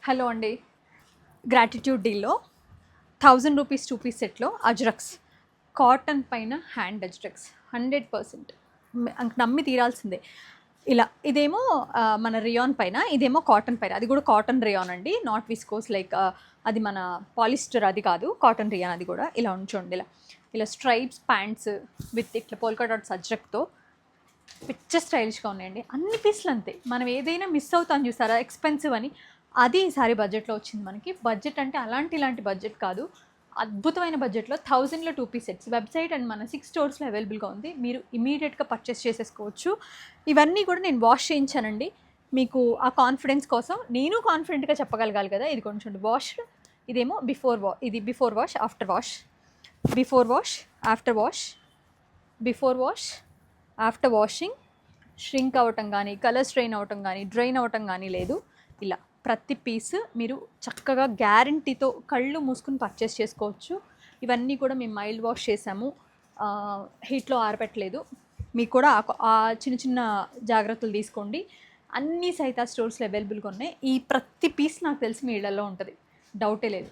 Hello అండి. Gratitude డీల్లో 1000 rupees 2 piece సెట్లో ajraks cotton పైన హ్యాండ్ అజ్రక్స్ 100% నమ్మి తీరాల్సిందే. ఇలా ఇదేమో మన రియాన్ పైన, ఇదేమో కాటన్ పైన. అది కూడా కాటన్ రియాన్ అండి, నాట్ విస్కోస్ లైక్ అది మన పాలిస్టర్ అది కాదు, కాటన్ రియాన్. అది కూడా ఇలా ఉంచండి. ఇలా ఇలా స్ట్రైప్స్ ప్యాంట్స్ విత్ ఇట్లా పోల్కా డాట్స్ అజ్రక్తో పిచ్చ స్టైలిష్గా ఉన్నాయండి. అన్ని పీసులు అంతే. మనం ఏదైనా మిస్ అవుతాం చూసారా ఎక్స్పెన్సివ్ అని, అది ఈసారి బడ్జెట్లో వచ్చింది మనకి. బడ్జెట్ అంటే ఇలాంటి బడ్జెట్ కాదు, అద్భుతమైన బడ్జెట్లో 1000లో 2 పీస్ సెట్స్. వెబ్సైట్ అండ్ మన 6 స్టోర్స్లో అవైలబుల్గా ఉంది. మీరు ఇమీడియట్గా పర్చేస్ చేసేసుకోవచ్చు. ఇవన్నీ కూడా నేను వాష్ చేయించానండి మీకు ఆ కాన్ఫిడెన్స్ కోసం. నేను కాన్ఫిడెంట్గా చెప్పగలగాలి కదా. ఇది కొంచెం వాష్, ఇదేమో ఇది before wash after wash, before wash after wash, before wash after washing. Shrink అవ్వటం కానీ, కలర్ స్ట్రెయిన్ అవ్వటం కానీ, డ్రైన్ అవ్వటం కానీ లేదు. ఇలా ప్రతి పీస్ మీరు చక్కగా గ్యారంటీతో కళ్ళు మూసుకుని పర్చేస్ చేసుకోవచ్చు. ఇవన్నీ కూడా మేము మైల్డ్ వాష్ చేసాము, హీట్లో ఆరబెట్టలేదు. మీకు కూడా ఆ చిన్న చిన్న జాగ్రత్తలు తీసుకోండి. అన్ని సైతా స్టోర్స్లో అవైలబుల్గా ఉన్నాయి. ఈ ప్రతి పీస్ నాకు తెలిసి మీ ఇళ్లలో ఉంటుంది, డౌటే లేదు.